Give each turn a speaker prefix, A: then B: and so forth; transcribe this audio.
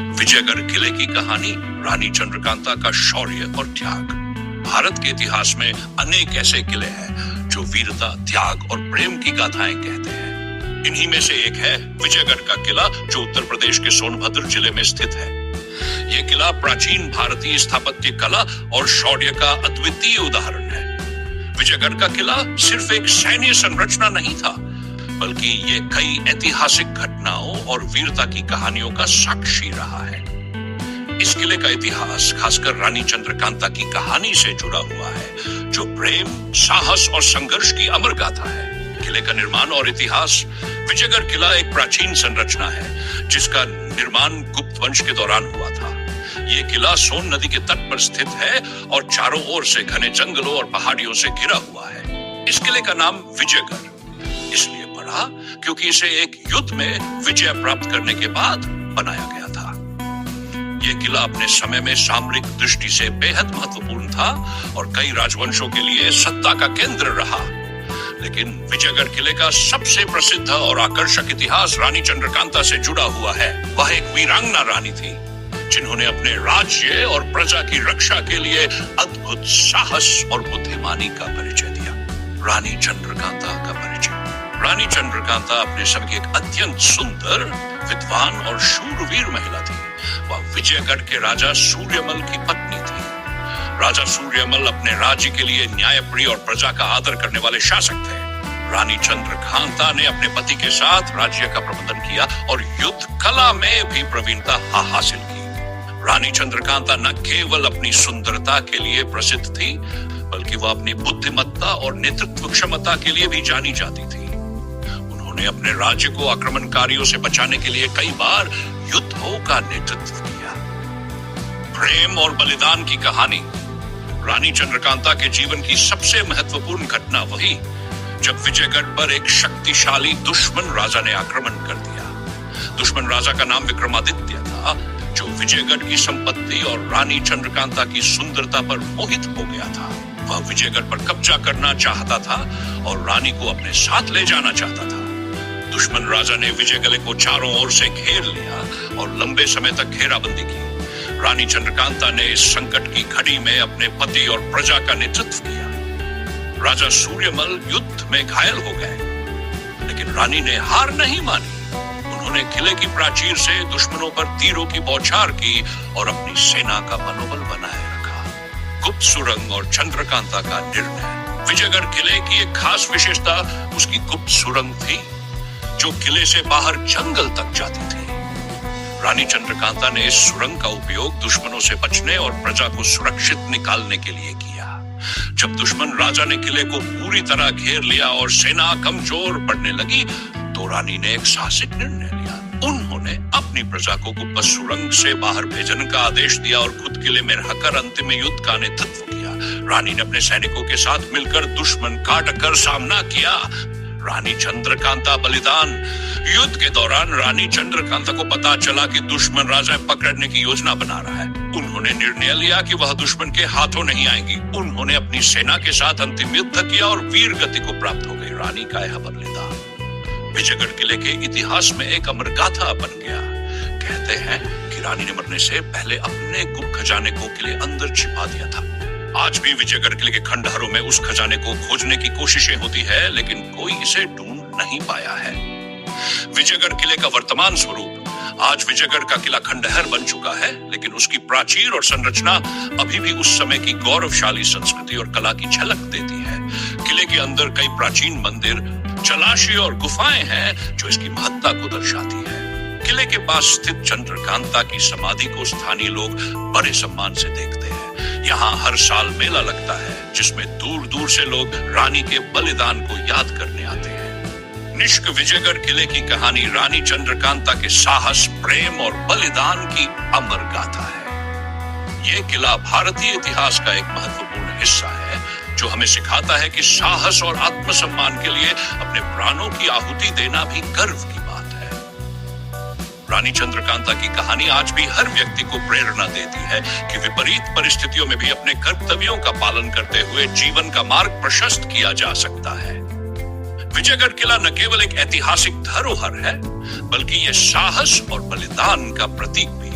A: विजयगढ़ किले की कहानी रानी चंद्रकांता का शौर्य और त्याग। भारत के इतिहास में अनेक ऐसे किले हैं जो वीरता, त्याग और प्रेम की गाथाएं कहते हैं। इन्हीं में से एक है विजयगढ़ का किला, जो उत्तर प्रदेश के सोनभद्र जिले में स्थित है। यह किला प्राचीन भारतीय स्थापत्य कला और शौर्य का अद्वितीय उदाहरण है। विजयगढ़ का किला सिर्फ एक सैन्य संरचना नहीं था, बल्कि ये कई ऐतिहासिक घटनाओं और वीरता की कहानियों का साक्षी रहा है। इस किले का इतिहास खासकर रानी चंद्रकांता की कहानी से जुड़ा हुआ है, जो प्रेम, साहस और संघर्ष की अमर गाथा है। किले का निर्माण और इतिहास। विजयगढ़ किला एक प्राचीन संरचना है जिसका निर्माण गुप्त वंश के दौरान हुआ था। ये किला सोन नदी के तट पर स्थित है और चारों ओर से घने जंगलों और पहाड़ियों से घिरा हुआ है। इस किले का नाम विजयगढ़ इसलिए पड़ा क्योंकि इसे एक युद्ध में विजय प्राप्त करने के बाद बनाया गया था। यह किला अपने समय में सामरिक दृष्टि से बेहद महत्वपूर्ण था और कई राजवंशों के लिए सत्ता का केंद्र रहा। लेकिन विजयगढ़ किले का सबसे प्रसिद्ध और आकर्षक इतिहास रानी चंद्रकांता से जुड़ा हुआ है। वह एक वीरांगना रानी थी जिन्होंने अपने राज्य और प्रजा की रक्षा के लिए अद्भुत साहस और बुद्धिमानी का परिचय दिया। रानी चंद्रकांता का परिचय। रानी चंद्रकांता अपने समय की एक अत्यंत सुंदर, विद्वान और शूरवीर महिला थी। वह विजयगढ़ के राजा सूर्यमल की पत्नी थी। राजा सूर्यमल अपने राज्य के लिए न्यायप्रिय और प्रजा का आदर करने वाले शासक थे। रानी चंद्रकांता ने अपने पति के साथ राज्य का प्रबंधन किया और युद्ध कला में भी प्रवीणता हासिल की। रानी चंद्रकांता न केवल अपनी सुंदरता के लिए प्रसिद्ध थी, बल्कि वह अपनी बुद्धिमत्ता और नेतृत्व क्षमता के लिए भी जानी जाती थी। उन्होंने अपने राज्य को आक्रमणकारियों से बचाने के लिए कई बार युद्धों का नेतृत्व किया। प्रेम और बलिदान की कहानी। रानी चंद्रकांता के जीवन की सबसे महत्वपूर्ण घटना वही जब विजयगढ़ पर एक शक्तिशाली दुश्मन राजा ने आक्रमण कर दिया। दुश्मन राजा का नाम विक्रमादित्य था, जो विजयगढ़ की संपत्ति और रानी चंद्रकांता की सुंदरता पर मोहित हो गया था। वह विजयगढ़ पर कब्जा करना चाहता था और रानी को अपने साथ ले जाना चाहता था। दुश्मन राजा ने विजयगढ़ को चारों ओर से घेर लिया और लंबे समय तक घेराबंदी की। रानी चंद्रकांता ने इस संकट की घड़ी में अपने पति और प्रजा का नेतृत्व किया। राजा सूर्यमल युद्ध में घायल हो गए, लेकिन रानी ने हार नहीं मानी। उन्होंने किले की प्राचीर से दुश्मनों पर तीरों की बौछार की और अपनी सेना का मनोबल बनाए रखा। गुप्त सुरंग और चंद्रकांता का निर्णय। विजयगढ़ किले की एक खास विशेषता उसकी गुप्त सुरंग थी, जो किले से बाहर जंगल तक जाती थी। रानी चंद्रकांता ने इस सुरंग का उपयोग दुश्मनों से बचने और प्रजा को सुरक्षित निकालने के लिए किया। जब दुश्मन राजा ने किले को पूरी तरह घेर लिया और सेना कमजोर पड़ने लगी, तो रानी ने एक साहसिक निर्णय लिया। उन्होंने अपनी प्रजा को गुप्त सुरंग से बाहर भेजने का आदेश दिया और खुद किले में रहकर अंतिम युद्ध का नेतृत्व किया। रानी ने अपने सैनिकों के साथ मिलकर दुश्मन का डकर सामना किया। रानी चंद्रकांता बलिदान। युद्ध के दौरान रानी चंद्रकांता को पता चला कि दुश्मन राजा पकड़ने की योजना बना रहा है। उन्होंने निर्णय लिया कि वह दुश्मन के हाथों नहीं आएंगी। उन्होंने अपनी सेना के साथ अंतिम युद्ध किया और वीर गति को प्राप्त हो गई। रानी का यह बलिदान विजयगढ़ किले के इतिहास में एक अमर गाथा बन गया। कहते हैं कि रानी ने मरने से पहले अपने गुप्त खजाने को किले अंदर छिपा दिया था। आज भी विजयगढ़ किले के खंडहरों में उस खजाने को खोजने की कोशिशें होती है, लेकिन कोई इसे ढूंढ नहीं पाया है। विजयगढ़ किले का वर्तमान स्वरूप। आज विजयगढ़ का किला खंडहर बन चुका है, लेकिन उसकी प्राचीर और संरचना अभी भी उस समय की गौरवशाली संस्कृति और कला की झलक देती है। किले के अंदर कई प्राचीन मंदिर, जलाशय और गुफाएं हैं जो इसकी महत्ता को दर्शाती है। किले के पास स्थित चंद्रकांता की समाधि को स्थानीय लोग बड़े सम्मान से देखते हैं। यहाँ हर साल मेला लगता है, जिसमें दूर दूर से लोग रानी के बलिदान को याद करने आते हैं। निष्क विजयगढ़ किले की कहानी रानी चंद्रकांता के साहस, प्रेम और बलिदान की अमर गाथा है। यह किला भारतीय इतिहास का एक महत्वपूर्ण हिस्सा है, जो हमें सिखाता है कि साहस और आत्मसम्मान के लिए अपने प्राणों की आहुति देना भी गर्व की बात है। रानी चंद्रकांता की कहानी आज भी हर व्यक्ति को प्रेरणा देती है कि विपरीत परिस्थितियों में भी अपने कर्तव्यों का पालन करते हुए जीवन का मार्ग प्रशस्त किया जा सकता है। विजयगढ़ किला न केवल एक ऐतिहासिक धरोहर है, बल्कि यह साहस और बलिदान का प्रतीक भी